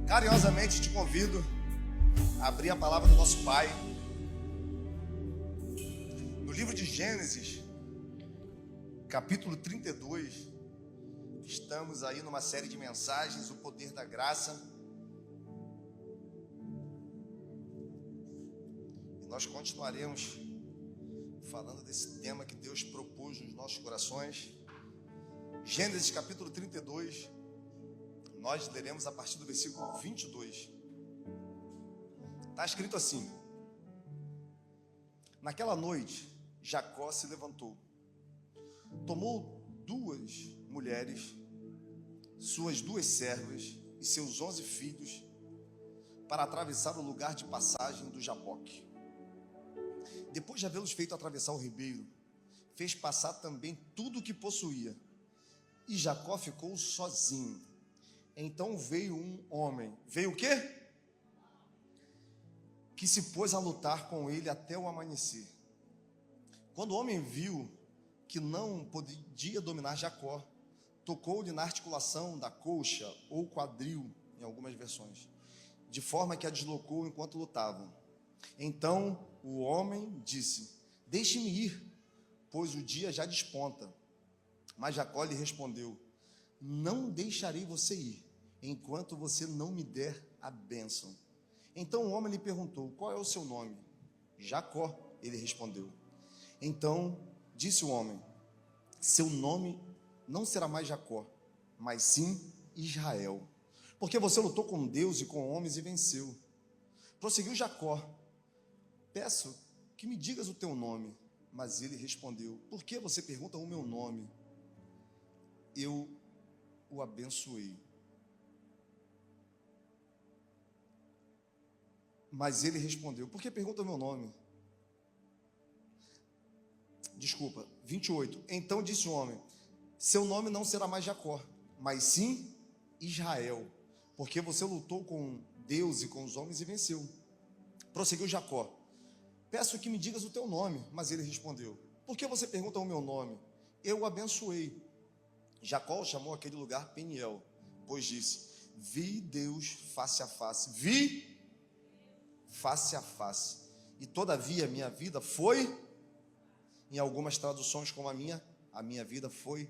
Carinhosamente te convido a abrir a palavra do nosso Pai no livro de Gênesis, capítulo 32. Estamos aí numa série de mensagens, o poder da graça. E nós continuaremos falando desse tema que Deus propôs nos nossos corações. Gênesis capítulo 32, nós leremos a partir do versículo 22. Está escrito assim: naquela noite, Jacó se levantou, tomou 2 mulheres, suas 2 servas e seus 11 filhos, para atravessar o lugar de passagem do Jaboque. Depois de havê-los feito atravessar o ribeiro, fez passar também tudo o que possuía, e Jacó ficou sozinho. Então veio um homem, veio o quê? Que se pôs a lutar com ele até o amanhecer. Quando o homem viu que não podia dominar Jacó, tocou-lhe na articulação da coxa ou quadril, em algumas versões, de forma que a deslocou enquanto lutavam. Então o homem disse: deixe-me ir, pois o dia já desponta. Mas Jacó lhe respondeu: não deixarei você ir, enquanto você não me der a bênção. Então o homem lhe perguntou: qual é o seu nome? Jacó, ele respondeu. Então disse o homem: seu nome não será mais Jacó, mas sim Israel, porque você lutou com Deus e com homens e venceu. Prosseguiu Jacó: peço que me digas o teu nome. Mas ele respondeu: por que você pergunta o meu nome? Eu o abençoei. Mas ele respondeu: por que pergunta o meu nome? Desculpa, 28. Então disse o homem: seu nome não será mais Jacó, mas sim Israel, porque você lutou com Deus e com os homens e venceu. Prosseguiu Jacó: peço que me digas o teu nome. Mas ele respondeu: por que você pergunta o meu nome? Eu o abençoei. Jacó chamou aquele lugar Peniel, pois disse: vi Deus face a face, vi face a face, e todavia minha vida foi, em algumas traduções como a minha vida foi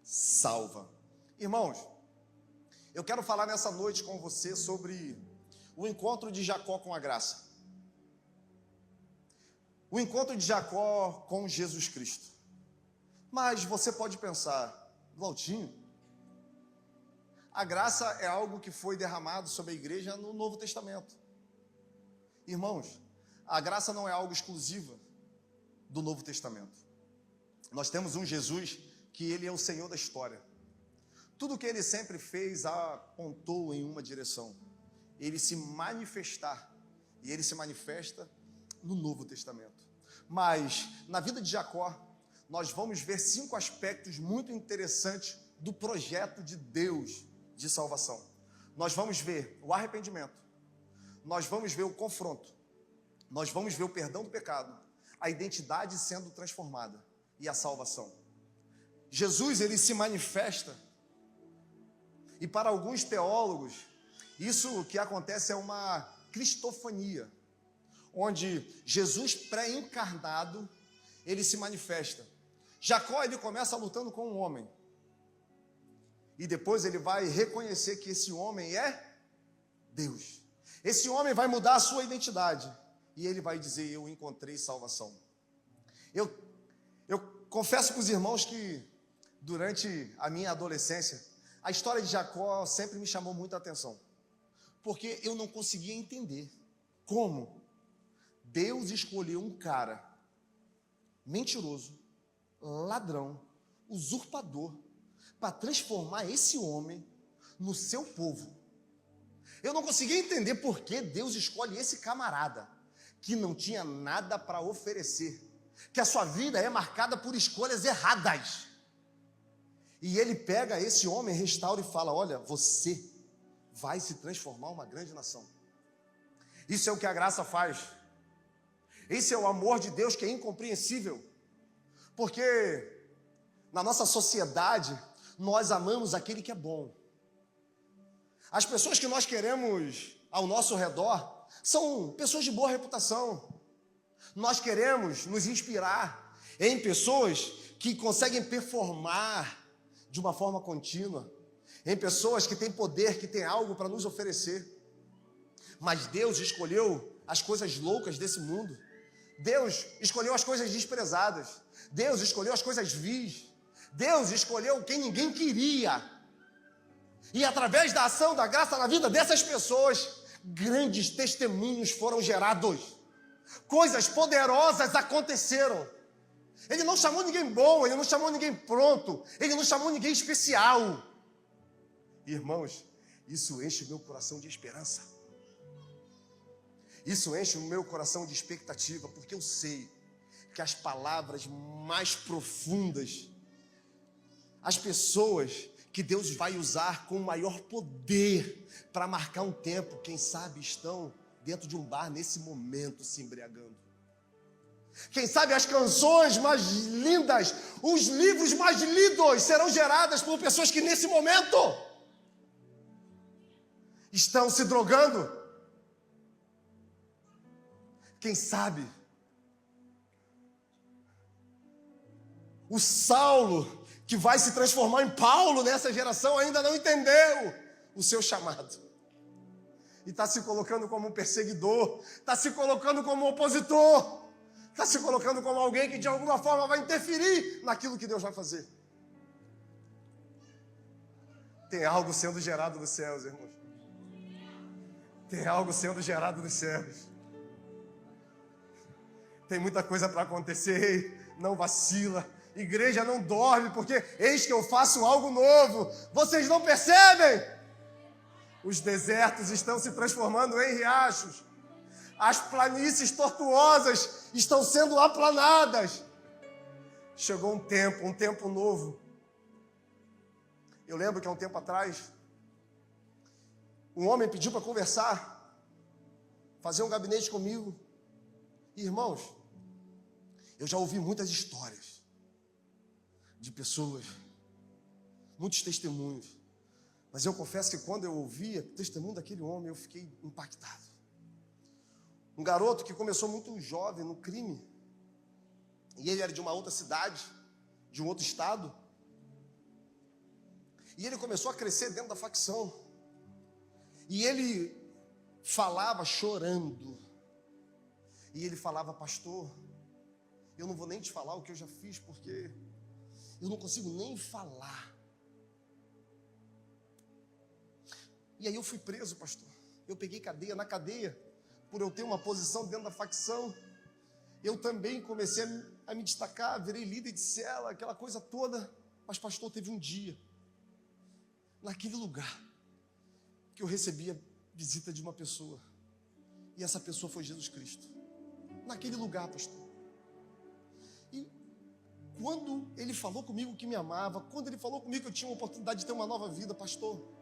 salva. Irmãos, eu quero falar nessa noite com você sobre o encontro de Jacó com a graça, o encontro de Jacó com Jesus Cristo. Mas você pode pensar: Valtinho, a graça é algo que foi derramado sobre a igreja no Novo Testamento. Irmãos, a graça não é algo exclusivo do Novo Testamento. Nós temos um Jesus que ele é o Senhor da história. Tudo que ele sempre fez apontou em uma direção: ele se manifestar. E ele se manifesta no Novo Testamento. Mas na vida de Jacó, nós vamos ver 5 aspectos muito interessantes do projeto de Deus de salvação. Nós vamos ver o arrependimento, nós vamos ver o confronto, nós vamos ver o perdão do pecado, a identidade sendo transformada e a salvação. Jesus, ele se manifesta, e para alguns teólogos, isso que acontece é uma cristofania, onde Jesus pré-encarnado, ele se manifesta. Jacó, ele começa lutando com um homem, e depois ele vai reconhecer que esse homem é Deus. Esse homem vai mudar a sua identidade, e ele vai dizer: eu encontrei salvação. Eu confesso para os irmãos que durante a minha adolescência, a história de Jacó sempre me chamou muita atenção, porque eu não conseguia entender como Deus escolheu um cara mentiroso, ladrão, usurpador, para transformar esse homem no seu povo. Eu não conseguia entender por que Deus escolhe esse camarada, que não tinha nada para oferecer, que a sua vida é marcada por escolhas erradas, e ele pega esse homem, restaura e fala: olha, você vai se transformar uma grande nação. Isso é o que a graça faz. Esse é o amor de Deus, que é incompreensível, porque na nossa sociedade nós amamos aquele que é bom, As pessoas que nós queremos ao nosso redor são pessoas de boa reputação. Nós queremos nos inspirar em pessoas que conseguem performar de uma forma contínua, em pessoas que têm poder, que têm algo para nos oferecer. Mas Deus escolheu as coisas loucas desse mundo. Deus escolheu as coisas desprezadas. Deus escolheu as coisas vis. Deus escolheu quem ninguém queria. E através da ação da graça na vida dessas pessoas, grandes testemunhos foram gerados. Coisas poderosas aconteceram. Ele não chamou ninguém bom, ele não chamou ninguém pronto, ele não chamou ninguém especial. Irmãos, isso enche o meu coração de esperança. Isso enche o meu coração de expectativa, porque eu sei que as palavras mais profundas, as pessoas que Deus vai usar com maior poder para marcar um tempo, quem sabe estão dentro de um bar nesse momento se embriagando. Quem sabe as canções mais lindas, os livros mais lidos serão gerados por pessoas que nesse momento estão se drogando. Quem sabe o Saulo, que vai se transformar em Paulo nessa geração, ainda não entendeu o seu chamado. E está se colocando como um perseguidor, está se colocando como um opositor, está se colocando como alguém que de alguma forma vai interferir naquilo que Deus vai fazer. Tem algo sendo gerado nos céus, irmãos. Tem algo sendo gerado nos céus. Tem muita coisa para acontecer, não vacila. Igreja, não dorme, porque eis que eu faço algo novo. Vocês não percebem? Os desertos estão se transformando em riachos. As planícies tortuosas estão sendo aplanadas. Chegou um tempo novo. Eu lembro que há um tempo atrás, um homem pediu para conversar, fazer um gabinete comigo. Irmãos, eu já ouvi muitas histórias de pessoas, muitos testemunhos, mas eu confesso que quando eu ouvia o testemunho daquele homem, eu fiquei impactado. Um garoto que começou muito jovem no crime, e ele era de uma outra cidade, de um outro estado, e ele começou a crescer dentro da facção, e ele falava chorando, e ele falava: pastor, eu não vou nem te falar o que eu já fiz, porque eu não consigo nem falar. E aí eu fui preso, pastor. Eu peguei cadeia. Na cadeia, por eu ter uma posição dentro da facção, eu também comecei a me destacar, virei líder de cela, aquela coisa toda. Mas, pastor, teve um dia, naquele lugar, que eu recebi a visita de uma pessoa. E essa pessoa foi Jesus Cristo. Naquele lugar, pastor. E quando ele falou comigo que me amava, quando ele falou comigo que eu tinha uma oportunidade de ter uma nova vida, pastor,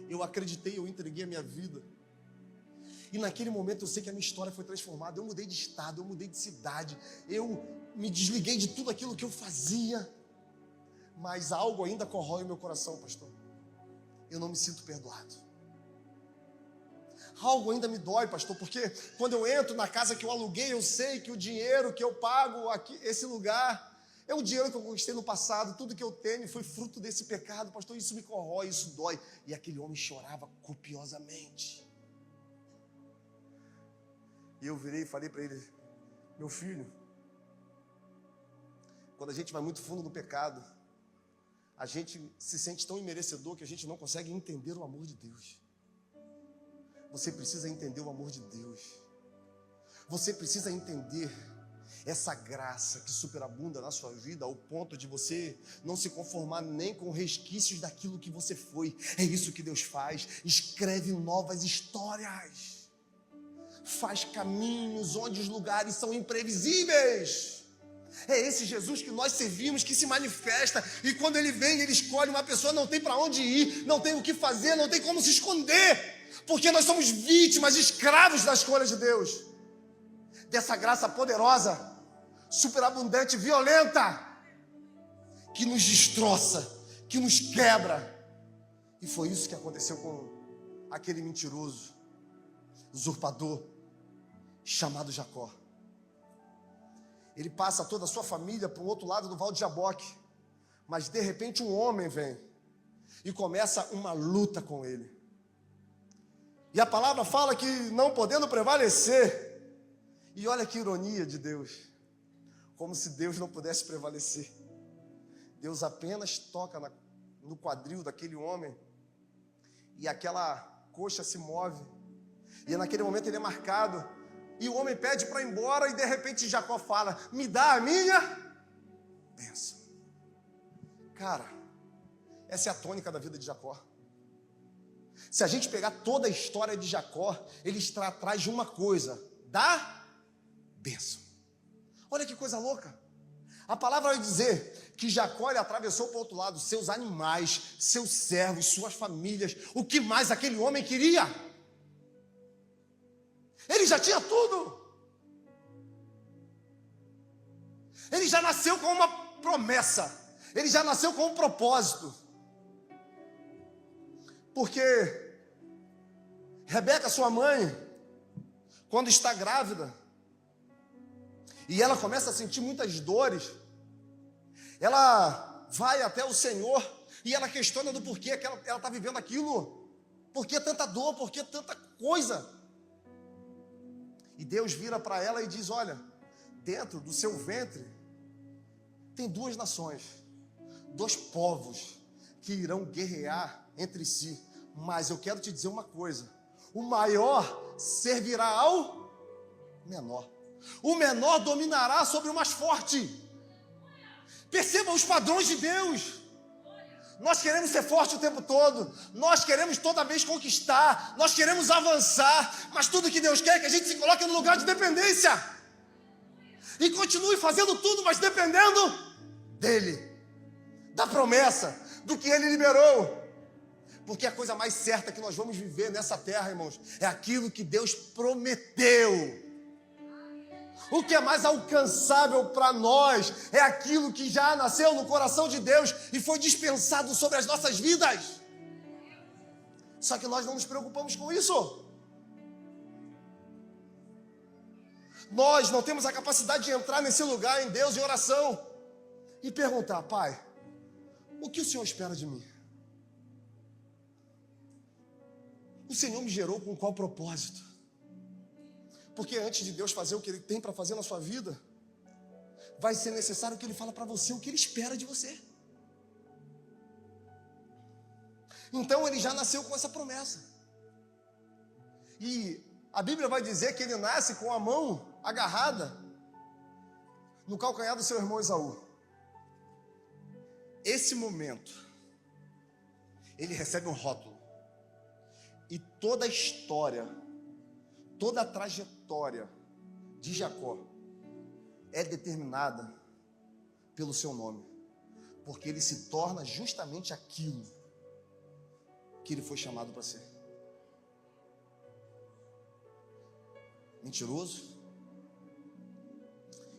eu acreditei, eu entreguei a minha vida. E naquele momento eu sei que a minha história foi transformada. Eu mudei de estado, eu mudei de cidade, eu me desliguei de tudo aquilo que eu fazia. Mas algo ainda corrói o meu coração, pastor. Eu não me sinto perdoado. Algo ainda me dói, pastor, porque quando eu entro na casa que eu aluguei, eu sei que o dinheiro que eu pago aqui, esse lugar, é o dinheiro que eu conquistei no passado. Tudo que eu tenho foi fruto desse pecado, pastor. Isso me corrói, isso dói. E aquele homem chorava copiosamente. E eu virei e falei para ele: meu filho, quando a gente vai muito fundo no pecado, a gente se sente tão imerecedor que a gente não consegue entender o amor de Deus. Você precisa entender o amor de Deus. Você precisa entender essa graça que superabunda na sua vida, ao ponto de você não se conformar nem com resquícios daquilo que você foi. É isso que Deus faz. Escreve novas histórias. Faz caminhos onde os lugares são imprevisíveis. É esse Jesus que nós servimos, que se manifesta, e quando Ele vem, Ele escolhe uma pessoa, não tem para onde ir, não tem o que fazer, não tem como se esconder, porque nós somos vítimas, escravos da escolha de Deus, dessa graça poderosa, superabundante, violenta, que nos destroça, que nos quebra, e E foi isso que aconteceu com aquele mentiroso, usurpador, chamado Jacó. Ele passa toda a sua família para o outro lado do Val de Jaboque, mas de repente um homem vem e começa uma luta com ele. E a palavra fala que não podendo prevalecer, e olha que ironia de Deus, como se Deus não pudesse prevalecer. Deus apenas toca no quadril daquele homem, e aquela coxa se move, e naquele momento ele é marcado, e o homem pede para ir embora, e de repente Jacó fala: me dá a minha bênção. Cara, essa é a tônica da vida de Jacó. Se a gente pegar toda a história de Jacó, ele está atrás de uma coisa: da bênção. Olha que coisa louca. A palavra vai dizer que Jacó, ele atravessou para o outro lado seus animais, seus servos, suas famílias. O que mais aquele homem queria? Ele já tinha tudo. Ele já nasceu com uma promessa. Ele já nasceu com um propósito. Porque Rebeca, sua mãe, quando está grávida, e ela começa a sentir muitas dores, ela vai até o Senhor e ela questiona do porquê que ela está vivendo aquilo. Por que tanta dor? Por que tanta coisa? E Deus vira para ela e diz: olha, dentro do seu ventre tem duas nações, dois povos que irão guerrear entre si. Mas eu quero te dizer uma coisa: o maior servirá ao menor. O menor dominará sobre o mais forte. Perceba os padrões de Deus. Nós queremos ser forte o tempo todo. Nós queremos toda vez conquistar. Nós queremos avançar. Mas tudo que Deus quer é que a gente se coloque no lugar de dependência. E continue fazendo tudo, mas dependendo dEle. Da promessa, do que Ele liberou. Porque a coisa mais certa que nós vamos viver nessa terra, irmãos, é aquilo que Deus prometeu. O que é mais alcançável para nós é aquilo que já nasceu no coração de Deus e foi dispensado sobre as nossas vidas. Só que nós não nos preocupamos com isso. Nós não temos a capacidade de entrar nesse lugar em Deus em oração e perguntar: Pai, o que o Senhor espera de mim? O Senhor me gerou com qual propósito? Porque antes de Deus fazer o que Ele tem para fazer na sua vida, vai ser necessário que Ele fale para você o que Ele espera de você. Então Ele já nasceu com essa promessa. E a Bíblia vai dizer que Ele nasce com a mão agarrada no calcanhar do seu irmão Esaú. Esse momento, Ele recebe um rótulo. E toda a história, toda a trajetória de Jacó é determinada pelo seu nome, porque ele se torna justamente aquilo que ele foi chamado para ser. Mentiroso.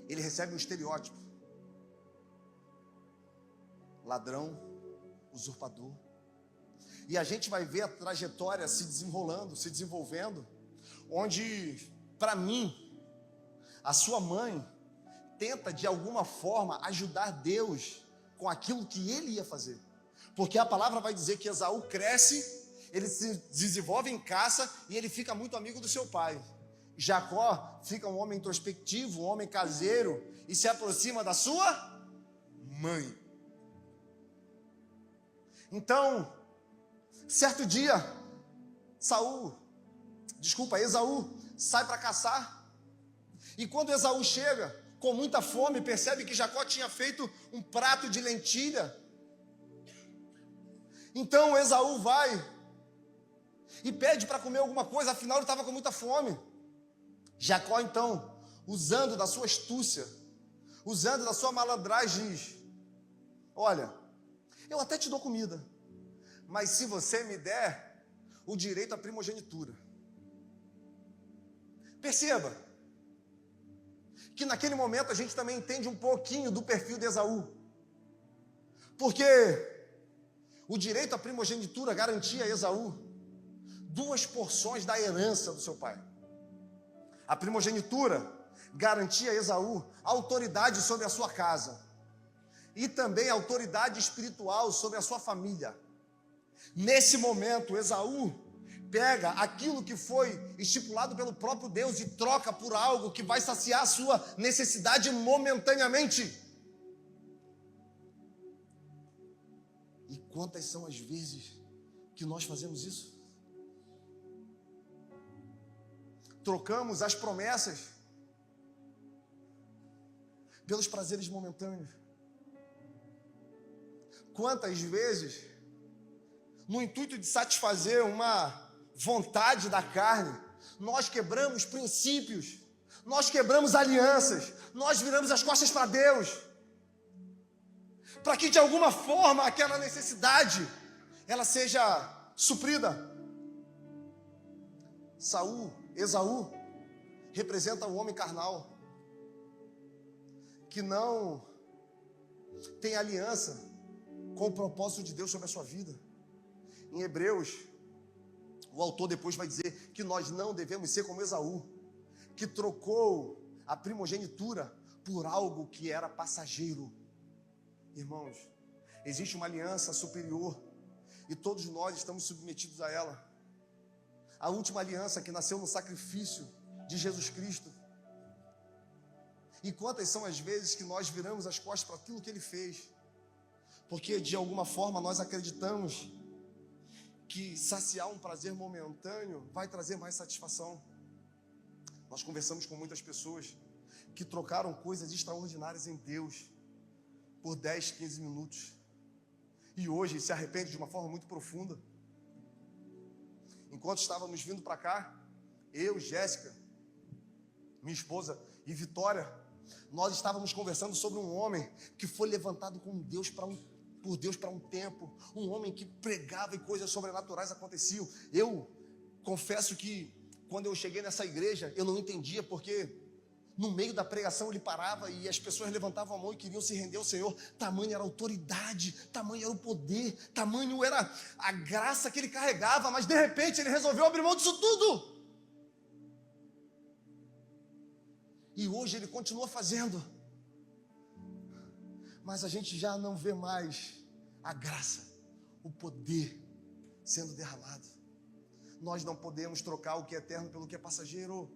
Ele recebe um estereótipo: ladrão, usurpador. E a gente vai ver a trajetória se desenrolando, se desenvolvendo, onde, para mim, a sua mãe tenta de alguma forma ajudar Deus com aquilo que ele ia fazer. Porque a palavra vai dizer que Esaú cresce, ele se desenvolve em caça e ele fica muito amigo do seu pai. Jacó fica um homem introspectivo, um homem caseiro e se aproxima da sua mãe. Então, certo dia, Esaú sai para caçar. E quando Esaú chega com muita fome, percebe que Jacó tinha feito um prato de lentilha. Então Esaú vai e pede para comer alguma coisa, afinal ele estava com muita fome. Jacó então, usando da sua astúcia, usando da sua malandragem, diz: olha, eu até te dou comida, mas se você me der o direito à primogenitura. Perceba que naquele momento a gente também entende um pouquinho do perfil de Esaú. Porque O direito à primogenitura garantia a Esaú 2 porções da herança do seu pai. A primogenitura garantia a Esaú autoridade sobre a sua casa e também autoridade espiritual sobre a sua família. Nesse momento, Esaú pega aquilo que foi estipulado pelo próprio Deus e troca por algo que vai saciar a sua necessidade momentaneamente. E quantas são as vezes que nós fazemos isso? Trocamos as promessas pelos prazeres momentâneos. Quantas vezes, no intuito de satisfazer uma vontade da carne, nós quebramos princípios, nós quebramos alianças, nós viramos as costas para Deus, para que de alguma forma aquela necessidade ela seja suprida. Esaú representa o homem carnal que não tem aliança com o propósito de Deus sobre a sua vida. Em Hebreus, o autor depois vai dizer que nós não devemos ser como Esaú, que trocou a primogenitura por algo que era passageiro. Irmãos, existe uma aliança superior e todos nós estamos submetidos a ela. A última aliança que nasceu no sacrifício de Jesus Cristo. E quantas são as vezes que nós viramos as costas para aquilo que Ele fez, porque de alguma forma nós acreditamos que saciar um prazer momentâneo vai trazer mais satisfação. Nós conversamos com muitas pessoas que trocaram coisas extraordinárias em Deus por 10, 15 minutos e hoje se arrependem de uma forma muito profunda. Enquanto estávamos vindo para cá, eu, Jéssica, minha esposa e Vitória, nós estávamos conversando sobre um homem que foi levantado por Deus para um tempo, um homem que pregava e coisas sobrenaturais aconteciam. Eu confesso que quando eu cheguei nessa igreja, eu não entendia porque no meio da pregação ele parava e as pessoas levantavam a mão e queriam se render ao Senhor. Tamanho era a autoridade, tamanho era o poder, tamanho era a graça que ele carregava, mas de repente ele resolveu abrir mão disso tudo. E hoje ele continua fazendo. Mas a gente já não vê mais a graça, o poder sendo derramado. Nós não podemos trocar o que é eterno pelo que é passageiro.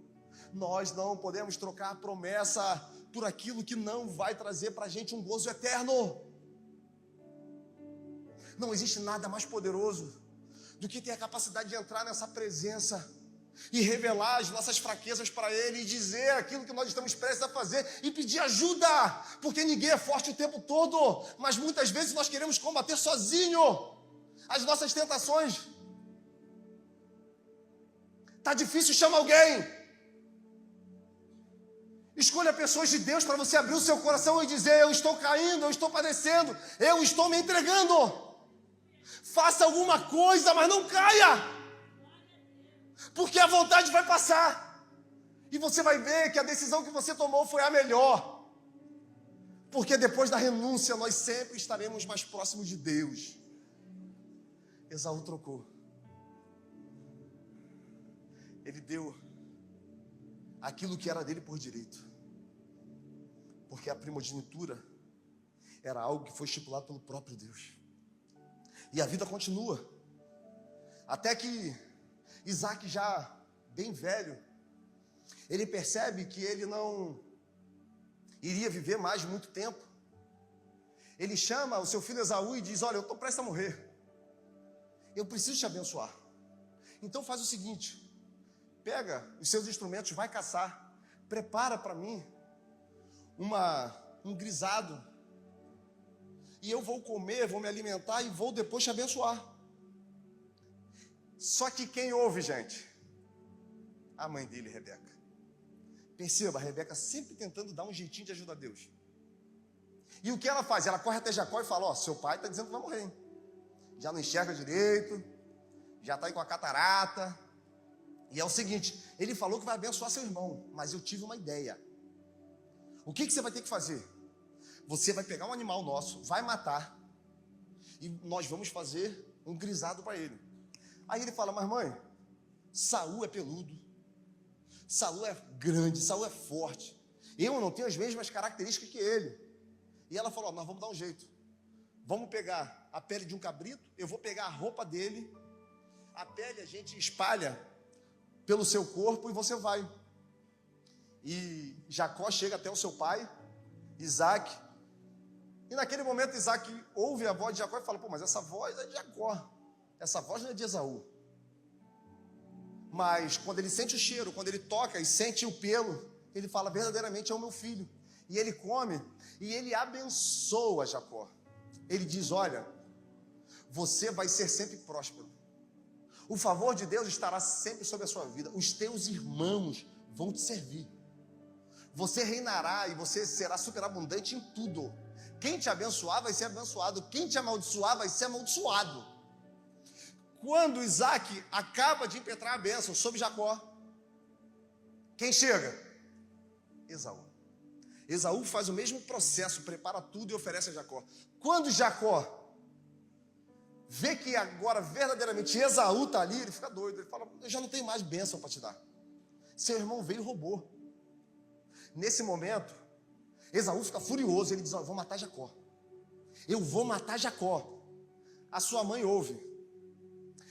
Nós não podemos trocar a promessa por aquilo que não vai trazer para a gente um gozo eterno. Não existe nada mais poderoso do que ter a capacidade de entrar nessa presença e revelar as nossas fraquezas para Ele e dizer aquilo que nós estamos prestes a fazer e pedir ajuda, porque ninguém é forte o tempo todo, mas muitas vezes nós queremos combater sozinho as nossas tentações. Está difícil, chama alguém. Escolha pessoas de Deus para você abrir o seu coração e dizer: eu estou caindo, eu estou padecendo, eu estou me entregando. Faça alguma coisa, mas não caia, porque a vontade vai passar e você vai ver que a decisão que você tomou foi a melhor, porque depois da renúncia nós sempre estaremos mais próximos de Deus. Esaú trocou. Ele deu aquilo que era dele por direito, porque a primogenitura era algo que foi estipulado pelo próprio Deus. E a vida continua, até que Isaac, já bem velho, ele percebe que ele não iria viver mais muito tempo. Ele chama o seu filho Esaú e diz: olha, eu estou prestes a morrer, eu preciso te abençoar, então faz o seguinte, pega os seus instrumentos, vai caçar, prepara para mim um grisado, e eu vou comer, vou me alimentar e vou depois te abençoar. Só que quem ouve, gente? A mãe dele, Rebeca. Perceba, a Rebeca sempre tentando dar um jeitinho de ajudar Deus. E o que ela faz? Ela corre até Jacó e fala: ó, seu pai está dizendo que vai morrer, hein? Já não enxerga direito, já está aí com a catarata. E é o seguinte, ele falou que vai abençoar seu irmão, mas eu tive uma ideia. O que você vai ter que fazer? Você vai pegar um animal nosso, vai matar, e nós vamos fazer um grisado para ele. Aí ele fala, mas mãe, Saul é peludo, Saul é grande, Saul é forte, eu não tenho as mesmas características que ele. E ela falou, nós vamos dar um jeito, vamos pegar a pele de um cabrito, eu vou pegar a roupa dele, a pele a gente espalha pelo seu corpo e você vai. E Jacó chega até o seu pai, Isaac, e naquele momento Isaac ouve a voz de Jacó e fala, mas essa voz é de Jacó, essa voz não é de Esaú. Mas quando ele sente o cheiro, quando ele toca e sente o pelo, ele fala, verdadeiramente é o meu filho. E ele come, e ele abençoa Jacó. Ele diz, olha, você vai ser sempre próspero. O favor de Deus estará sempre sobre a sua vida. Os teus irmãos vão te servir. Você reinará e você será superabundante em tudo. Quem te abençoar vai ser abençoado. Quem te amaldiçoar vai ser amaldiçoado. Quando Isaac acaba de impetrar a bênção sobre Jacó, quem chega? Esaú. Esaú faz o mesmo processo, prepara tudo e oferece a Jacó. Quando Jacó vê que agora verdadeiramente Esaú está ali, ele fica doido. Ele fala, eu já não tenho mais bênção para te dar. Seu irmão veio e roubou. Nesse momento, Esaú fica furioso. Ele diz, eu vou matar Jacó. Eu vou matar Jacó. A sua mãe ouve.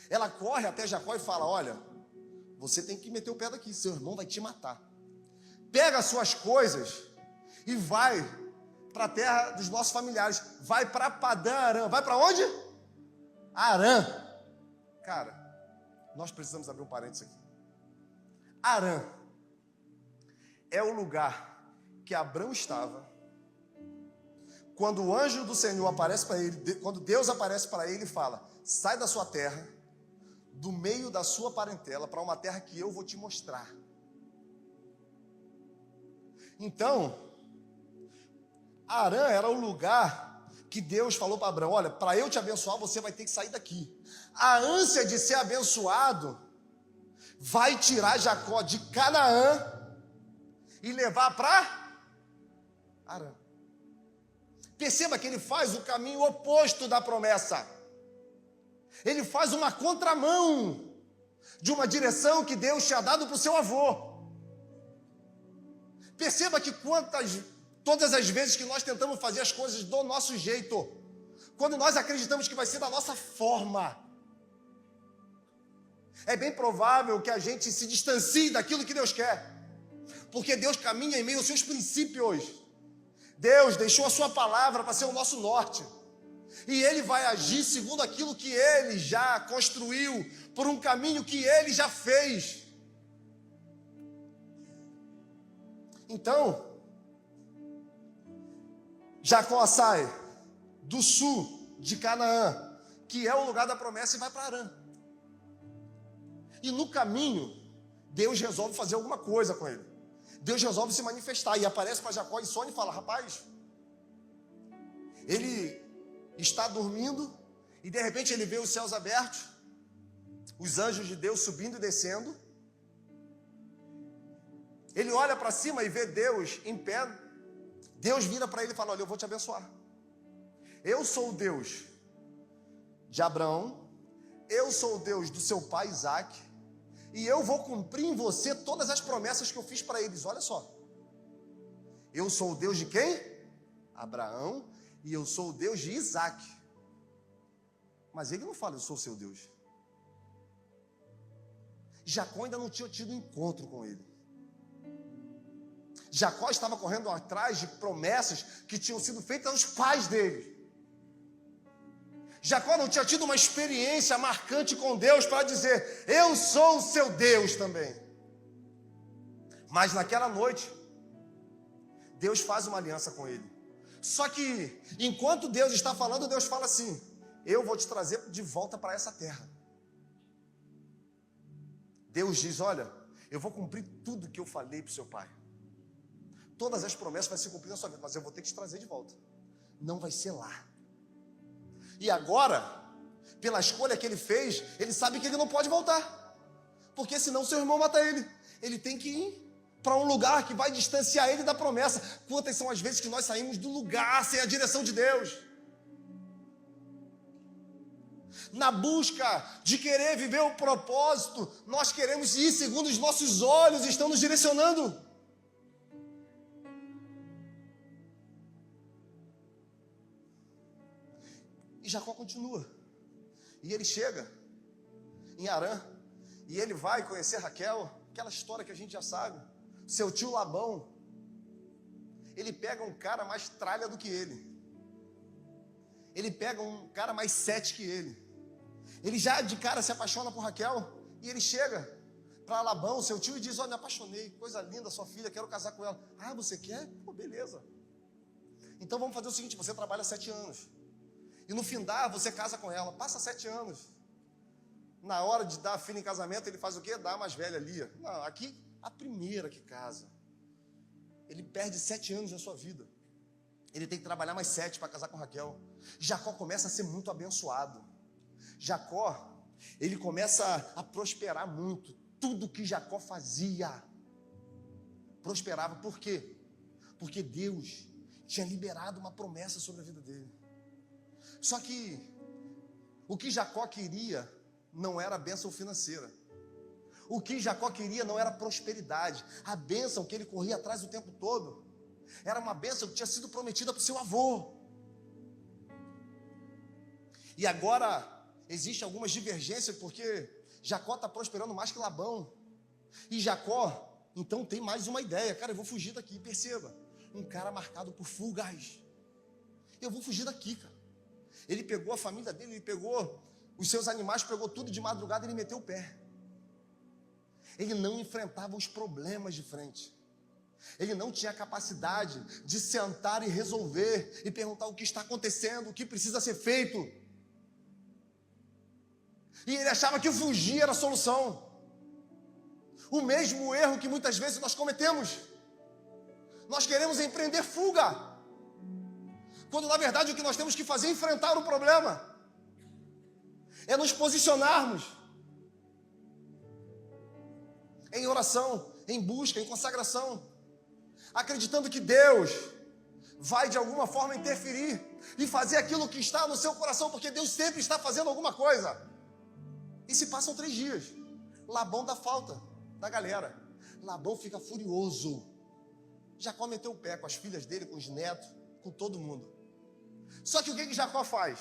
Ela corre até Jacó e fala, olha, você tem que meter o pé daqui, seu irmão vai te matar. Pega as suas coisas e vai para a terra dos nossos familiares. Vai para Padã Arã. Vai para onde? Arã. Cara, nós precisamos abrir um parênteses aqui. Arã é o lugar que Abrão estava quando o anjo do Senhor aparece para ele, quando Deus aparece para ele e fala, sai da sua terra, do meio da sua parentela, para uma terra que eu vou te mostrar. Então, Arã era o lugar que Deus falou para Abraão, olha, para eu te abençoar, você vai ter que sair daqui. A ânsia de ser abençoado vai tirar Jacó de Canaã e levar para Arã. Perceba que ele faz o caminho oposto da promessa. Ele faz uma contramão de uma direção que Deus tinha dado para o seu avô. Perceba que todas as vezes que nós tentamos fazer as coisas do nosso jeito, quando nós acreditamos que vai ser da nossa forma, é bem provável que a gente se distancie daquilo que Deus quer, porque Deus caminha em meio aos seus princípios. Deus deixou a sua palavra para ser o nosso norte, e Ele vai agir segundo aquilo que Ele já construiu, por um caminho que Ele já fez. Então, Jacó sai do sul de Canaã, que é o lugar da promessa, e vai para Arã. E no caminho, Deus resolve fazer alguma coisa com ele. Deus resolve se manifestar e aparece para Jacó em sonho e fala, rapaz, ele está dormindo e de repente ele vê os céus abertos, os anjos de Deus subindo e descendo. Ele olha para cima e vê Deus em pé. Deus vira para ele e fala, olha, eu vou te abençoar. Eu sou o Deus de Abraão, eu sou o Deus do seu pai Isaac, e eu vou cumprir em você todas as promessas que eu fiz para eles. Olha só, eu sou o Deus de quem? Abraão, e eu sou o Deus de Isaac. Mas ele não fala, eu sou o seu Deus. Jacó ainda não tinha tido encontro com ele. Jacó estava correndo atrás de promessas que tinham sido feitas aos pais dele. Jacó não tinha tido uma experiência marcante com Deus para dizer, eu sou o seu Deus também. Mas naquela noite, Deus faz uma aliança com ele. Só que, enquanto Deus está falando, Deus fala assim, eu vou te trazer de volta para essa terra. Deus diz, olha, eu vou cumprir tudo que eu falei para o seu pai. Todas as promessas vão se cumprir na sua vida, mas eu vou ter que te trazer de volta. Não vai ser lá. E agora, pela escolha que ele fez, ele sabe que ele não pode voltar, porque senão seu irmão mata ele. Ele tem que ir para um lugar que vai distanciar ele da promessa. Quantas são as vezes que nós saímos do lugar sem a direção de Deus? Na busca de querer viver o propósito, nós queremos ir segundo os nossos olhos estão nos direcionando. E Jacó continua. E ele chega em Harã, e ele vai conhecer Raquel, aquela história que a gente já sabe. Seu tio Labão, ele pega um cara mais tralha do que ele. Ele pega um cara mais sete que ele. Ele já de cara se apaixona por Raquel, e ele chega para Labão, seu tio, e diz: olha, me apaixonei, coisa linda, sua filha, quero casar com ela. Ah, você quer? Pô, beleza. Então vamos fazer o seguinte, você trabalha 7 anos. E no findar, você casa com ela, passa 7 anos. Na hora de dar a filha em casamento, ele faz o quê? Dá a mais velha, Lia. Não, aqui, a primeira que casa. Ele perde 7 anos da sua vida. Ele tem que trabalhar mais 7 para casar com Raquel. Jacó começa a ser muito abençoado. Jacó, ele começa a prosperar muito. Tudo que Jacó fazia, prosperava. Por quê? Porque Deus tinha liberado uma promessa sobre a vida dele. Só que o que Jacó queria não era a bênção financeira. O que Jacó queria não era prosperidade. A bênção que ele corria atrás o tempo todo era uma bênção que tinha sido prometida para o seu avô. E agora existe algumas divergências, porque Jacó está prosperando mais que Labão. E Jacó, então, tem mais uma ideia. Cara, eu vou fugir daqui, perceba. Um cara marcado por fugas. Eu vou fugir daqui, cara. Ele pegou a família dele, ele pegou os seus animais, pegou tudo de madrugada e ele meteu o pé. Ele não enfrentava os problemas de frente. Ele não tinha capacidade de sentar e resolver e perguntar o que está acontecendo, o que precisa ser feito. E ele achava que fugir era a solução. O mesmo erro que muitas vezes nós cometemos. Nós queremos empreender fuga, quando na verdade o que nós temos que fazer é enfrentar o problema. É nos posicionarmos em oração, em busca, em consagração, acreditando que Deus vai de alguma forma interferir e fazer aquilo que está no seu coração, porque Deus sempre está fazendo alguma coisa. E se passam 3 dias, Labão dá falta da galera. Labão fica furioso. Jacó meteu o pé com as filhas dele, com os netos, com todo mundo. Só que o que Jacó faz?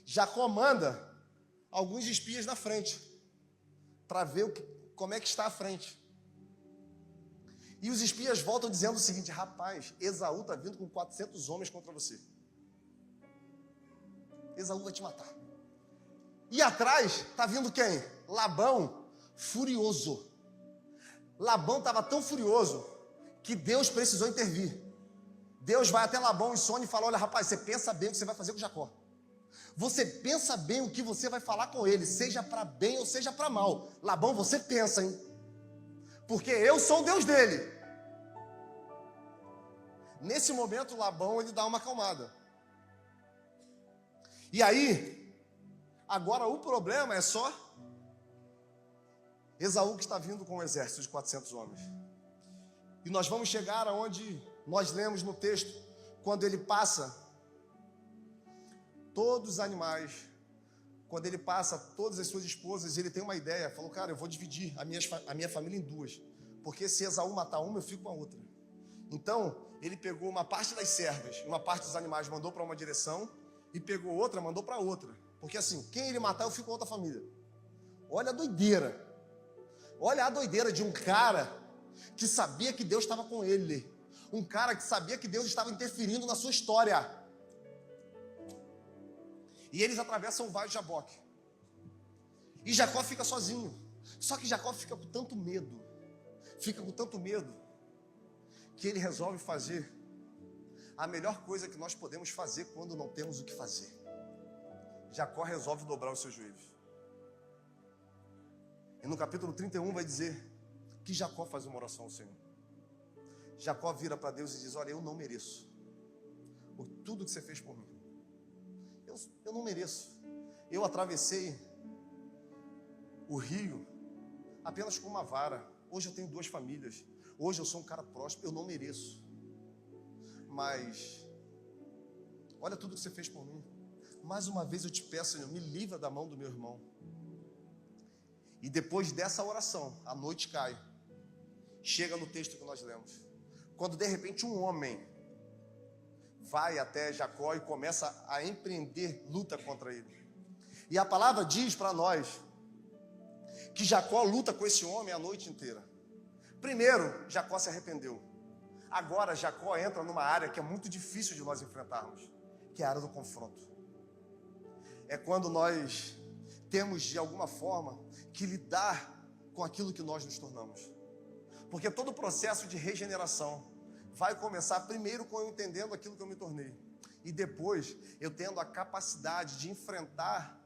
Jacó manda alguns espias na frente, para ver como é que está à frente. E os espias voltam dizendo o seguinte: rapaz, Esaú está vindo com 400 homens contra você. Esaú vai te matar. E atrás está vindo quem? Labão, furioso. Labão estava tão furioso que Deus precisou intervir. Deus vai até Labão em sonho e fala: olha, rapaz, você pensa bem o que você vai fazer com Jacó. Você pensa bem o que você vai falar com ele, seja para bem ou seja para mal. Labão, você pensa, hein? Porque eu sou o Deus dele. Nesse momento, Labão, ele dá uma acalmada. E aí, agora o problema é só Esaú, que está vindo com um exército de 400 homens. E nós vamos chegar aonde nós lemos no texto, quando ele passa todos os animais, quando ele passa todas as suas esposas, ele tem uma ideia, falou: cara, eu vou dividir a minha família em 2, porque se Esaú matar uma, eu fico com a outra. Então, ele pegou uma parte das servas, uma parte dos animais mandou para uma direção, e pegou outra, mandou para outra, porque assim, quem ele matar, eu fico com outra família. Olha a doideira, olha a doideira de um cara que sabia que Deus estava com ele, um cara que sabia que Deus estava interferindo na sua história. E eles atravessam o vale de Jaboque. E Jacó fica sozinho. Só que Jacó fica com tanto medo, que ele resolve fazer a melhor coisa que nós podemos fazer quando não temos o que fazer. Jacó resolve dobrar os seus joelhos. E no capítulo 31 vai dizer que Jacó faz uma oração ao Senhor. Jacó vira para Deus e diz: olha, eu não mereço por tudo que você fez por mim. Eu não mereço. Eu atravessei o rio apenas com uma vara. Hoje eu tenho 2 famílias. Hoje eu sou um cara próspero. Eu não mereço. Mas olha tudo que você fez por mim. mais uma vez eu te peço, Senhor, me livra da mão do meu irmão. E depois dessa oração, a noite cai. Chega no texto que nós lemos. Quando de repente um homem vai até Jacó e começa a empreender luta contra ele. E a palavra diz para nós que Jacó luta com esse homem a noite inteira. Primeiro, Jacó se arrependeu. Agora Jacó entra numa área que é muito difícil de nós enfrentarmos, que é a área do confronto. É quando nós temos de alguma forma que lidar com aquilo que nós nos tornamos. Porque todo o processo de regeneração vai começar primeiro com eu entendendo aquilo que eu me tornei. E depois eu tendo a capacidade de enfrentar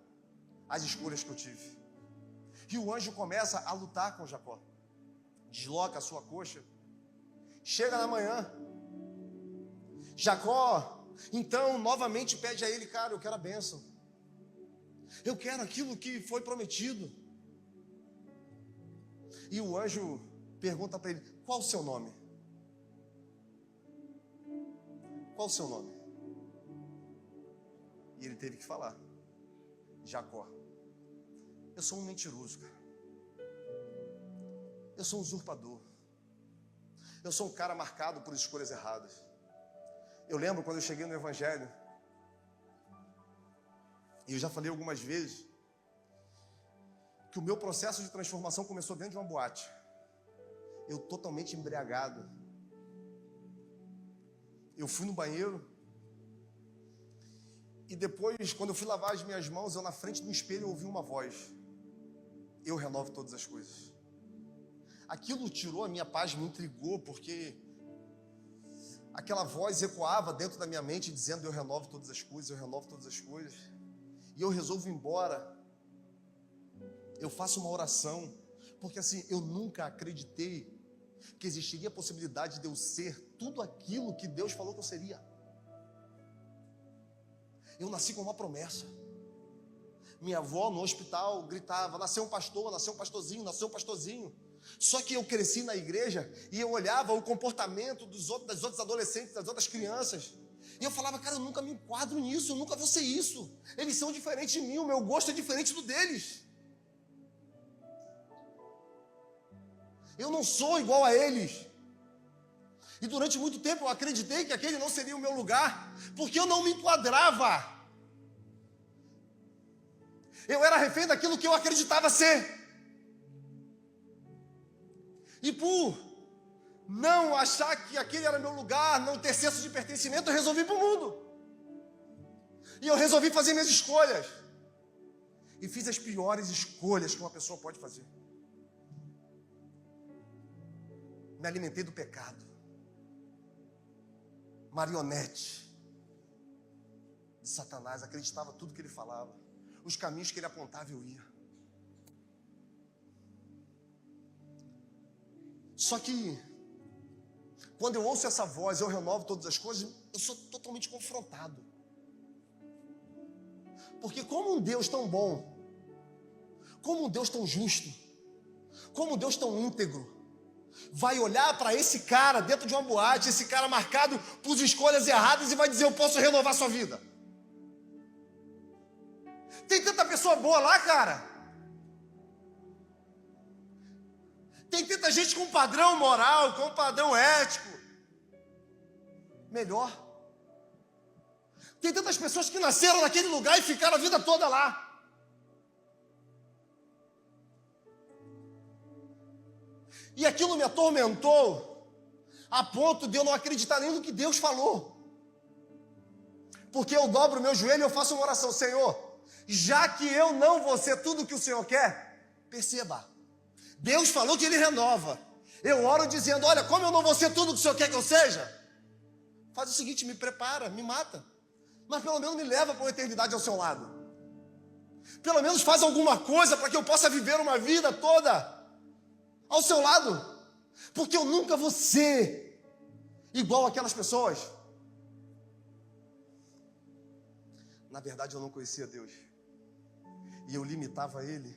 as escolhas que eu tive. E o anjo começa a lutar com Jacó. Desloca a sua coxa. Chega na manhã. Jacó, então, novamente pede a ele, cara, eu quero a bênção. Eu quero aquilo que foi prometido. E o anjo pergunta para ele, qual o seu nome? Qual o seu nome? E ele teve que falar, Jacó. Eu sou um mentiroso, cara. Eu sou um usurpador. Eu sou um cara marcado por escolhas erradas. Eu lembro quando eu cheguei no Evangelho, e eu já falei algumas vezes, que o meu processo de transformação começou dentro de uma boate. Eu totalmente embriagado. Eu fui no banheiro, e depois, quando eu fui lavar as minhas mãos, eu na frente do espelho ouvi uma voz. Eu renovo todas as coisas. Aquilo tirou a minha paz, me intrigou, porque aquela voz ecoava dentro da minha mente, dizendo, eu renovo todas as coisas, eu renovo todas as coisas. E eu resolvo ir embora. Eu faço uma oração, porque assim, eu nunca acreditei que existiria a possibilidade de eu ser tudo aquilo que Deus falou que eu seria. Eu nasci com uma promessa. Minha avó no hospital gritava, nasceu um pastor, nasceu um pastorzinho, nasceu um pastorzinho. Só que eu cresci na igreja e eu olhava o comportamento das outras adolescentes, das outras crianças. E eu falava, cara, eu nunca me enquadro nisso, eu nunca vou ser isso. Eles são diferentes de mim, o meu gosto é diferente do deles. Eu não sou igual a eles. E durante muito tempo eu acreditei que aquele não seria o meu lugar, porque eu não me enquadrava. Eu era refém daquilo que eu acreditava ser. E por não achar que aquele era meu lugar, não ter senso de pertencimento, eu resolvi ir para o mundo. E eu resolvi fazer minhas escolhas. E fiz as piores escolhas que uma pessoa pode fazer. Me alimentei do pecado. Marionete de Satanás, acreditava tudo que ele falava. Os caminhos que ele apontava eu ia. Só que, quando eu ouço essa voz, eu renovo todas as coisas, eu sou totalmente confrontado. Porque como um Deus tão bom, como um Deus tão justo, como um Deus tão íntegro, vai olhar para esse cara dentro de uma boate, esse cara marcado por escolhas erradas e vai dizer, eu posso renovar sua vida. Tem tanta pessoa boa lá, cara. Tem tanta gente com padrão moral, com padrão ético melhor. Tem tantas pessoas que nasceram naquele lugar e ficaram a vida toda lá. E aquilo me atormentou a ponto de eu não acreditar nem no que Deus falou. Porque eu dobro o meu joelho e eu faço uma oração. Senhor, já que eu não vou ser tudo o que o Senhor quer, perceba, Deus falou que Ele renova. Eu oro dizendo, olha, como eu não vou ser tudo o que o Senhor quer que eu seja, faz o seguinte, me prepara, me mata. Mas pelo menos me leva para uma eternidade ao seu lado. Pelo menos faz alguma coisa para que eu possa viver uma vida toda ao seu lado. Porque eu nunca vou ser igual aquelas pessoas. Na verdade eu não conhecia Deus. E eu limitava Ele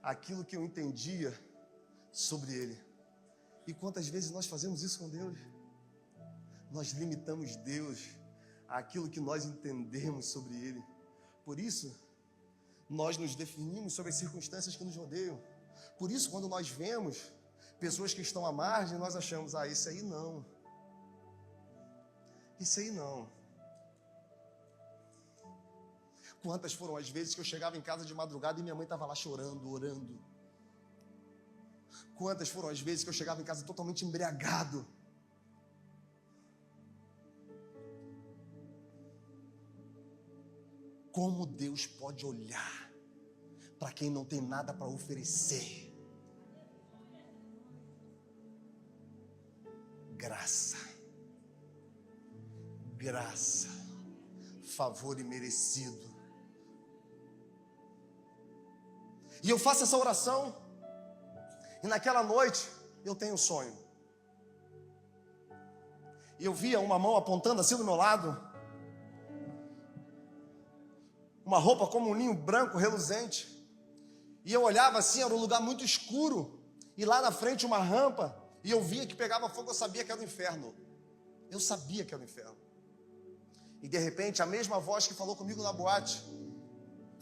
aquilo que eu entendia sobre Ele. E quantas vezes nós fazemos isso com Deus? Nós limitamos Deus àquilo que nós entendemos sobre Ele. Por isso, nós nos definimos sobre as circunstâncias que nos rodeiam. Por isso, quando nós vemos pessoas que estão à margem, nós achamos, esse aí não. Esse aí não. Quantas foram as vezes que eu chegava em casa de madrugada e minha mãe estava lá chorando, orando. Quantas foram as vezes que eu chegava em casa totalmente embriagado. Como Deus pode olhar para quem não tem nada para oferecer? Graça, graça, favor imerecido. E eu faço essa oração, e naquela noite eu tenho um sonho. E eu via uma mão apontando assim do meu lado, uma roupa como um linho branco reluzente, e eu olhava assim, era um lugar muito escuro, e lá na frente uma rampa, e eu via que pegava fogo, eu sabia que era o inferno. Eu sabia que era o inferno. E de repente, a mesma voz que falou comigo na boate,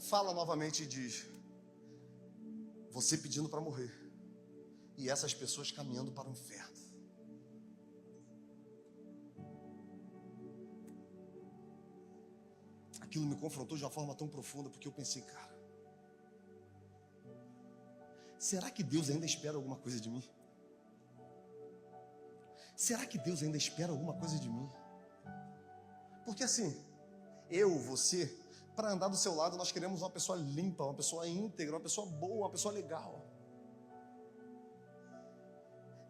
fala novamente e diz: você pedindo para morrer, e essas pessoas caminhando para o inferno. Aquilo me confrontou de uma forma tão profunda, porque eu pensei, cara, será que Deus ainda espera alguma coisa de mim? Será que Deus ainda espera alguma coisa de mim? Porque assim, eu, você, para andar do seu lado, nós queremos uma pessoa limpa, uma pessoa íntegra, uma pessoa boa, uma pessoa legal.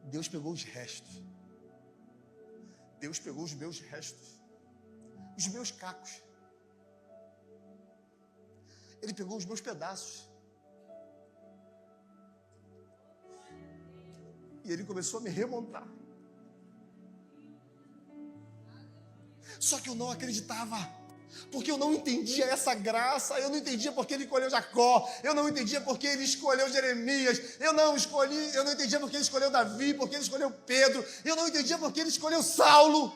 Deus pegou os restos. Deus pegou os meus restos, os meus cacos. Ele pegou os meus pedaços. E Ele começou a me remontar. Só que eu não acreditava, porque eu não entendia essa graça. Eu não entendia porque Ele escolheu Jacó, eu não entendia porque Ele escolheu Jeremias, eu não entendia porque Ele escolheu Davi, porque Ele escolheu Pedro, eu não entendia porque Ele escolheu Saulo.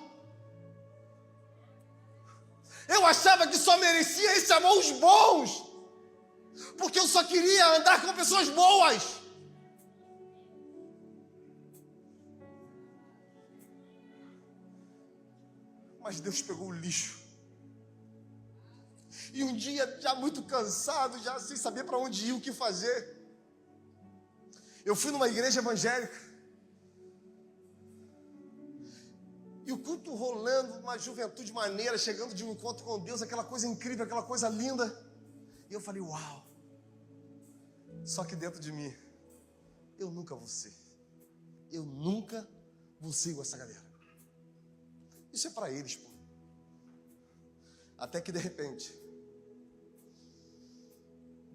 Eu achava que só merecia esse amor os bons, porque eu só queria andar com pessoas boas. Mas Deus pegou o lixo. E um dia, já muito cansado, já sem saber para onde ir, o que fazer, eu fui numa igreja evangélica. E o culto rolando, uma juventude maneira, chegando de um encontro com Deus, aquela coisa incrível, aquela coisa linda. E eu falei, uau. Só que dentro de mim, eu nunca vou ser. Eu nunca vou ser igual essa galera. Isso é para eles, pô. Até que de repente,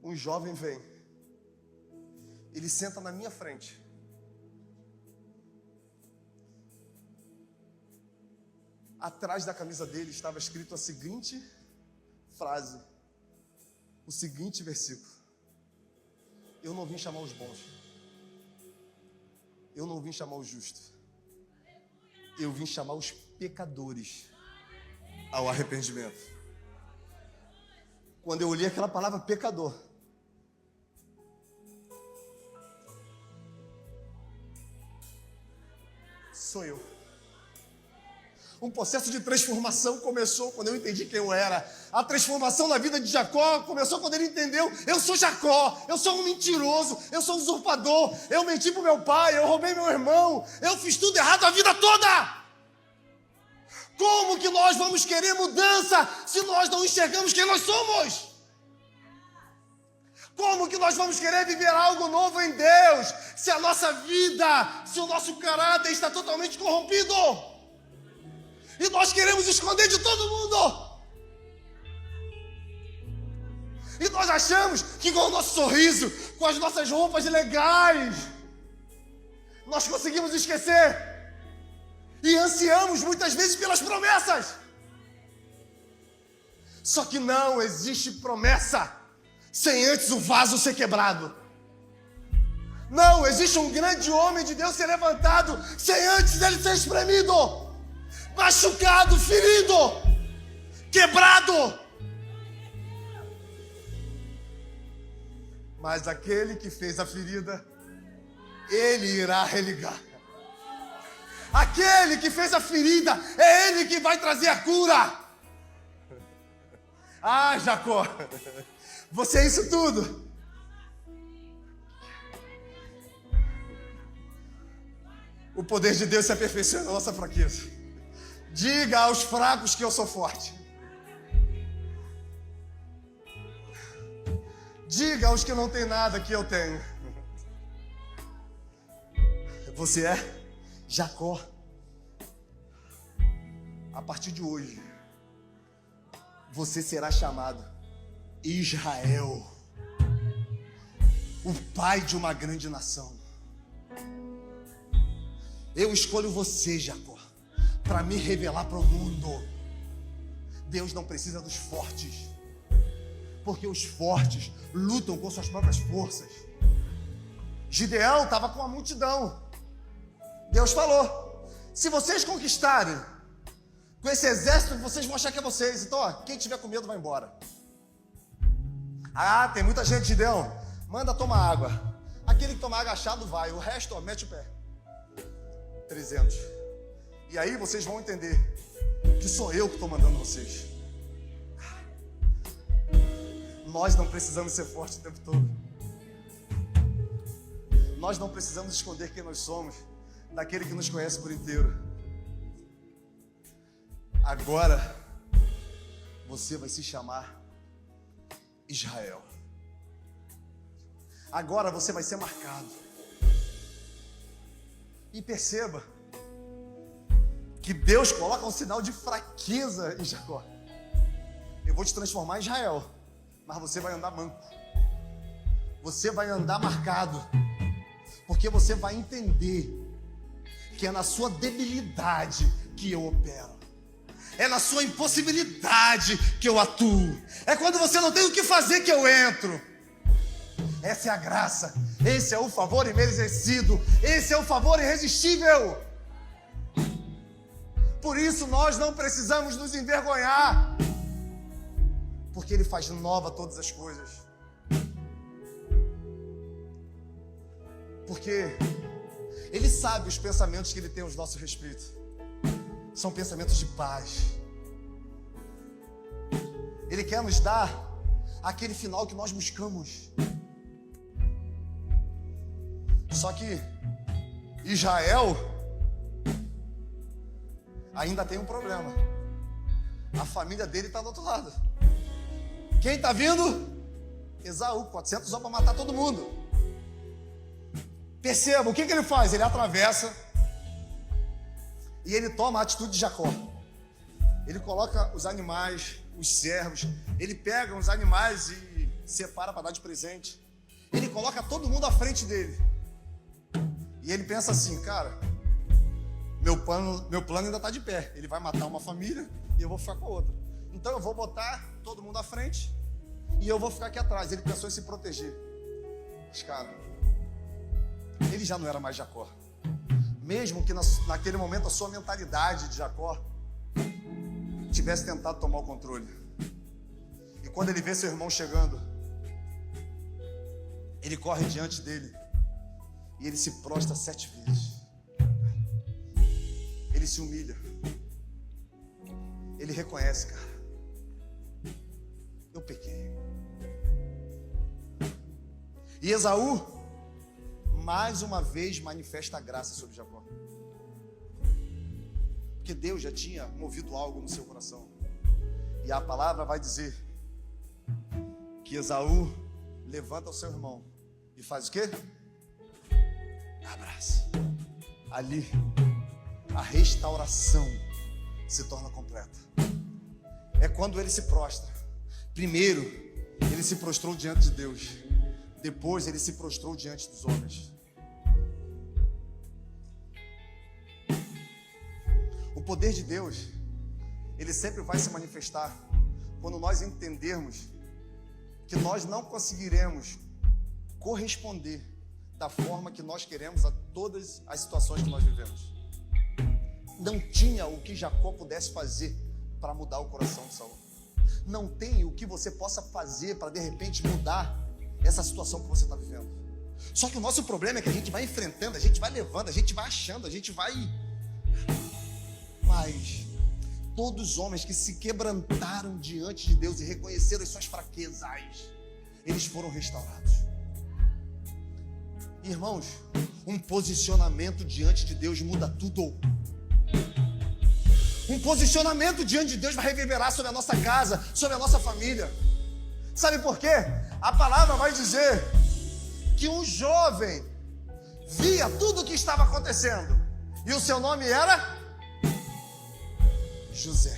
um jovem vem. Ele senta na minha frente. Atrás da camisa dele estava escrito a seguinte frase, o seguinte versículo: eu não vim chamar os bons, eu não vim chamar os justos, eu vim chamar os pecadores ao arrependimento. Quando eu olhei aquela palavra pecador, sou eu. Um processo de transformação começou quando eu entendi quem eu era. A transformação na vida de Jacó começou quando ele entendeu: eu sou Jacó, eu sou um mentiroso, eu sou um usurpador, eu menti pro meu pai, eu roubei meu irmão, eu fiz tudo errado a vida toda. Como que nós vamos querer mudança se nós não enxergamos quem nós somos? Como que nós vamos querer viver algo novo em Deus se a nossa vida, se o nosso caráter está totalmente corrompido? E nós queremos esconder de todo mundo. E nós achamos que com o nosso sorriso, com as nossas roupas legais, nós conseguimos esquecer. E ansiamos muitas vezes pelas promessas. Só que não existe promessa sem antes o vaso ser quebrado. Não existe um grande homem de Deus ser levantado sem antes ele ser espremido, machucado, ferido. quebrado. Mas aquele que fez a ferida, ele irá religar. Aquele que fez a ferida, é ele que vai trazer a cura. Ah, Jacó, você é isso tudo. O poder de Deus se aperfeiçoa na nossa fraqueza. Diga aos fracos que eu sou forte. Diga aos que não têm nada que eu tenho. Você é Jacó. A partir de hoje, você será chamado Israel, o pai de uma grande nação. Eu escolho você, Jacó, para me revelar para o mundo. Deus não precisa dos fortes, porque os fortes lutam com suas próprias forças. Gideão estava com a multidão. Deus falou: se vocês conquistarem com esse exército, vocês vão achar que é vocês. Então, ó, quem tiver com medo vai embora. Ah, tem muita gente, Gideão. Manda tomar água. Aquele que tomar agachado vai. O resto, ó, mete o pé. 300. E aí vocês vão entender que sou eu que estou mandando vocês. Nós não precisamos ser fortes o tempo todo. Nós não precisamos esconder quem nós somos daquele que nos conhece por inteiro. Agora você vai se chamar Israel. Agora você vai ser marcado. E perceba que Deus coloca um sinal de fraqueza em Jacó. Eu vou te transformar em Israel, mas você vai andar manco. Você vai andar marcado, porque você vai entender que é na sua debilidade que eu opero. É na sua impossibilidade que eu atuo. É quando você não tem o que fazer que eu entro. Essa é a graça. Esse é o favor imerecido. Esse é o favor irresistível. Por isso nós não precisamos nos envergonhar, porque Ele faz nova todas as coisas. Porque Ele sabe os pensamentos que Ele tem aos nossos respeito. São pensamentos de paz. Ele quer nos dar aquele final que nós buscamos. Só que Israel ainda tem um problema. A família dele está do outro lado. Quem está vindo? Esaú, 400 homens para matar todo mundo. Perceba, o que ele faz? Ele atravessa e ele toma a atitude de Jacó. Ele coloca os animais, os servos, ele pega os animais e separa para dar de presente. Ele coloca todo mundo à frente dele. E ele pensa assim, cara, meu plano ainda está de pé. Ele vai matar uma família e eu vou ficar com a outra. Então eu vou botar todo mundo à frente e eu vou ficar aqui atrás. Ele pensou em se proteger. Mas, cara, ele já não era mais Jacó. Mesmo que naquele momento a sua mentalidade de Jacó tivesse tentado tomar o controle. E quando ele vê seu irmão chegando, ele corre diante dele e ele se prostra 7 vezes. Ele se humilha. Ele reconhece, cara, eu pequei. E Esaú mais uma vez manifesta a graça sobre Jacó, porque Deus já tinha movido algo no seu coração. E a palavra vai dizer que Esaú levanta o seu irmão e faz o quê? Abraça. Ali a restauração se torna completa. É quando ele se prostra. Primeiro ele se prostrou diante de Deus, depois ele se prostrou diante dos homens. O poder de Deus, ele sempre vai se manifestar quando nós entendermos que nós não conseguiremos corresponder da forma que nós queremos a todas as situações que nós vivemos. Não tinha o que Jacó pudesse fazer para mudar o coração de Saul. Não tem o que você possa fazer para de repente mudar essa situação que você está vivendo. Só que o nosso problema é que a gente vai enfrentando, a gente vai levando, a gente vai achando, a gente vai... Mas todos os homens que se quebrantaram diante de Deus e reconheceram as suas fraquezas, eles foram restaurados. Irmãos, um posicionamento diante de Deus muda tudo. Um posicionamento diante de Deus vai reverberar sobre a nossa casa, sobre a nossa família. Sabe por quê? A palavra vai dizer que um jovem via tudo o que estava acontecendo. E o seu nome era José.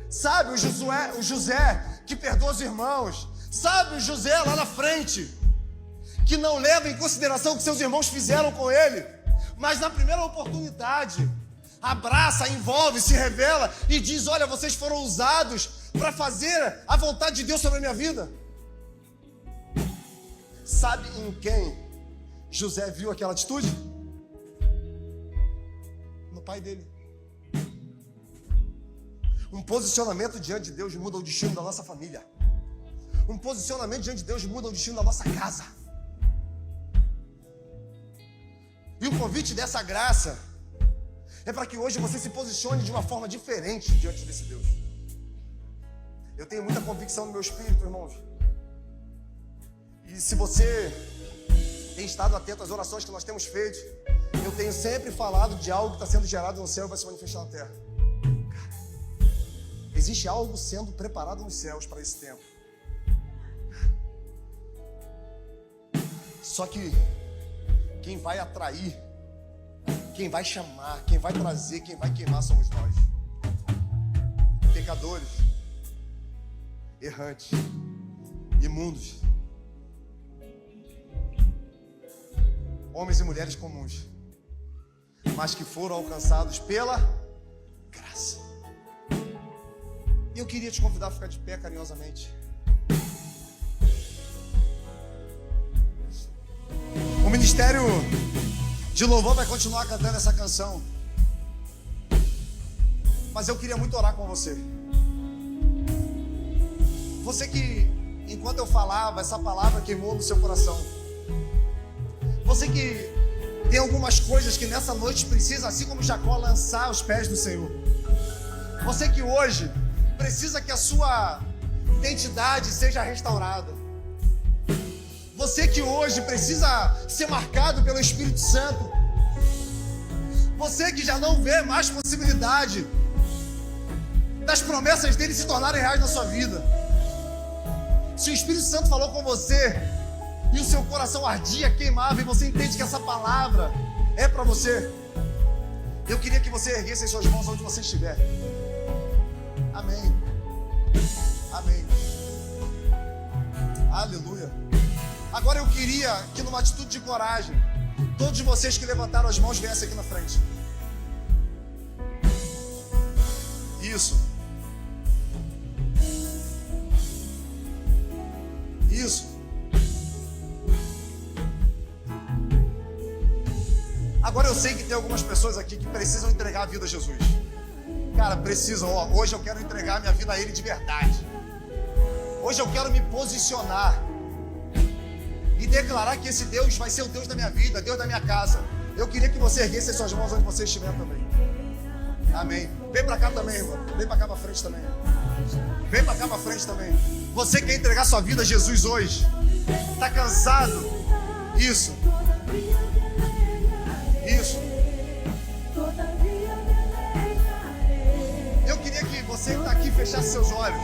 Sabe o José que perdoa os irmãos. Sabe o José lá na frente, que não leva em consideração o que seus irmãos fizeram com ele, mas na primeira oportunidade abraça, envolve, se revela e diz: olha, vocês foram usados para fazer a vontade de Deus sobre a minha vida. Sabe em quem José viu aquela atitude? No pai dele. Um posicionamento diante de Deus muda o destino da nossa família. Um posicionamento diante de Deus muda o destino da nossa casa. E o convite dessa graça é para que hoje você se posicione de uma forma diferente diante desse Deus. Eu tenho muita convicção no meu espírito, irmãos. E se você tem estado atento às orações que nós temos feito, eu tenho sempre falado de algo que está sendo gerado no céu e vai se manifestar na terra. Existe algo sendo preparado nos céus para esse tempo. Só que quem vai atrair, quem vai chamar, quem vai trazer, quem vai queimar somos nós. Pecadores, errantes, imundos, homens e mulheres comuns, mas que foram alcançados pela graça. E eu queria te convidar a ficar de pé carinhosamente. O ministério de louvor vai continuar cantando essa canção, mas eu queria muito orar com você. Você que, enquanto eu falava, essa palavra queimou no seu coração. Você que tem algumas coisas que nessa noite precisa, assim como Jacó, lançar aos pés do Senhor. Você que hoje precisa que a sua identidade seja restaurada. Você que hoje precisa ser marcado pelo Espírito Santo. Você que já não vê mais possibilidade das promessas dele se tornarem reais na sua vida. Se o Espírito Santo falou com você e o seu coração ardia, queimava, e você entende que essa palavra é para você, eu queria que você erguesse as suas mãos onde você estiver. Amém. Amém. Aleluia. Agora eu queria que, numa atitude de coragem, todos vocês que levantaram as mãos viessem aqui na frente. Isso. Isso. Agora eu sei que tem algumas pessoas aqui que precisam entregar a vida a Jesus. Cara, precisam. Hoje eu quero entregar minha vida a Ele de verdade. Hoje eu quero me posicionar e declarar que esse Deus vai ser o Deus da minha vida, Deus da minha casa. Eu queria que você erguesse as suas mãos onde você estiver também. Amém. Vem pra cá também, irmão. Vem pra cá pra frente também. Vem pra cá pra frente também. Você quer entregar sua vida a Jesus hoje? Tá cansado? Isso. Isso. Eu queria que você que está aqui fechasse seus olhos.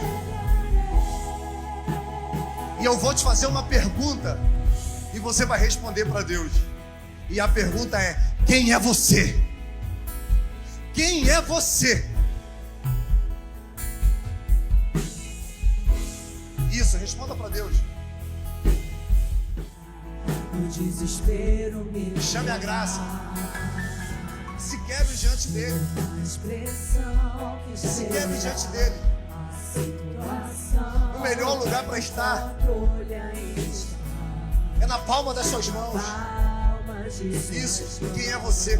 E eu vou te fazer uma pergunta e você vai responder para Deus. E a pergunta é: quem é você? Quem é você? Isso, responda para Deus. O desespero me chame a graça. Se quebre diante dele. Se quebre diante dele. O melhor lugar para estar é na palma das suas mãos. Isso. Quem é você?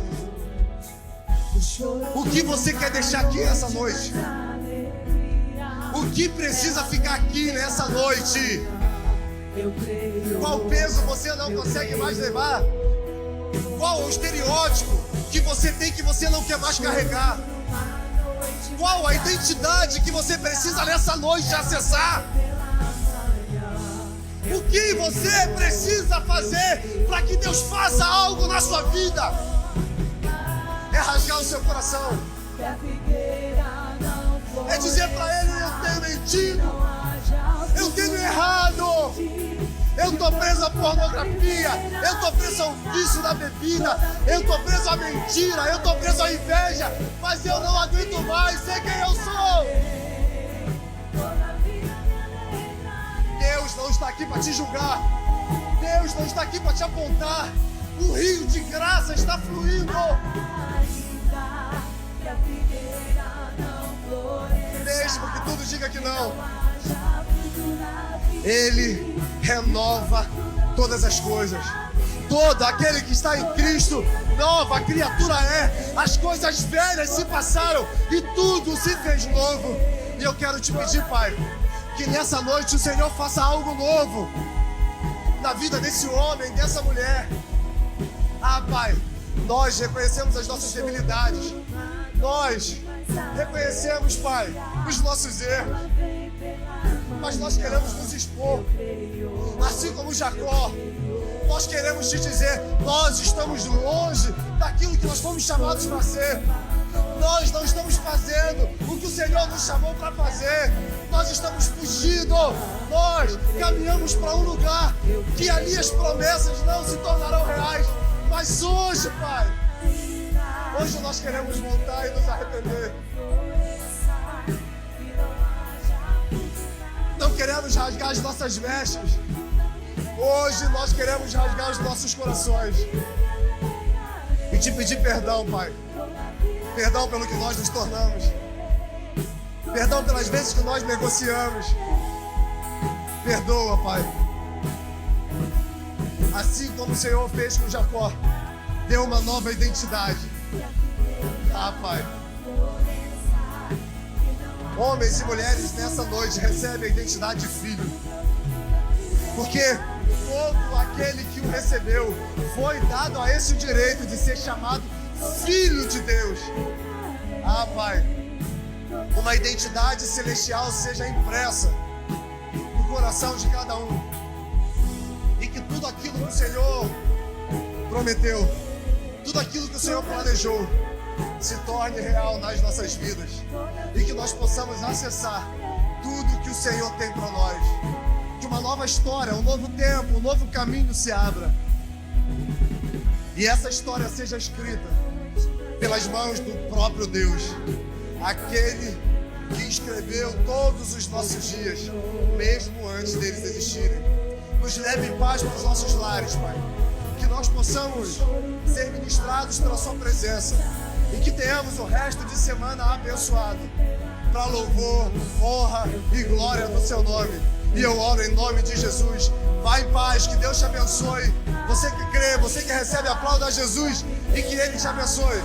O que você quer deixar aqui essa noite? O que precisa ficar aqui nessa noite? Eu creio. Qual peso você não consegue mais levar? Qual o estereótipo que você tem que você não quer mais carregar? Qual a identidade que você precisa nessa noite acessar? O que você precisa fazer para que Deus faça algo na sua vida? É rasgar o seu coração. É dizer para Ele: eu tenho mentido, eu tenho errado, eu estou preso à pornografia, eu estou preso ao vício da bebida, eu estou preso à mentira, eu estou preso à inveja, mas eu não aguento mais, sei quem eu sou. Deus não está aqui para te julgar, Deus não está aqui para te apontar, o rio de graça está fluindo. Mesmo que tudo diga que não, Ele renova todas as coisas. Todo aquele que está em Cristo, nova criatura é. As coisas velhas se passaram e tudo se fez novo. E eu quero te pedir, Pai, que nessa noite o Senhor faça algo novo na vida desse homem, dessa mulher. Ah, Pai, nós reconhecemos as nossas debilidades. Nós reconhecemos, Pai, os nossos erros. Mas nós queremos nos expor. Assim como Jacó, nós queremos te dizer: nós estamos longe daquilo que nós fomos chamados para ser. Nós não estamos fazendo o que o Senhor nos chamou para fazer. Nós estamos fugindo. Nós caminhamos para um lugar que ali as promessas não se tornarão reais. Mas hoje, Pai, hoje nós queremos voltar e nos arrepender. Não queremos rasgar as nossas vestes. Hoje nós queremos rasgar os nossos corações e te pedir perdão, Pai. Perdão pelo que nós nos tornamos. Perdão pelas vezes que nós negociamos. Perdoa, Pai. Assim como o Senhor fez com Jacó, deu uma nova identidade. Ah, Pai. Homens e mulheres nessa noite recebem a identidade de filho. Porque todo aquele que o recebeu foi dado a esse direito de ser chamado filho de Deus. Ah, Pai, uma identidade celestial seja impressa no coração de cada um. E que tudo aquilo que o Senhor prometeu, tudo aquilo que o Senhor planejou, se torne real nas nossas vidas. E que nós possamos acessar tudo que o Senhor tem para nós. Que uma nova história, um novo tempo, um novo caminho se abra. E essa história seja escrita pelas mãos do próprio Deus. Aquele que escreveu todos os nossos dias, mesmo antes deles existirem. Nos leve em paz para os nossos lares, Pai. Que nós possamos ser ministrados pela Sua presença. E que tenhamos o resto de semana abençoado, para louvor, honra e glória do Seu nome. E eu oro em nome de Jesus. Vá em paz, que Deus te abençoe. Você que crê, você que recebe, aplauda a Jesus e que Ele te abençoe.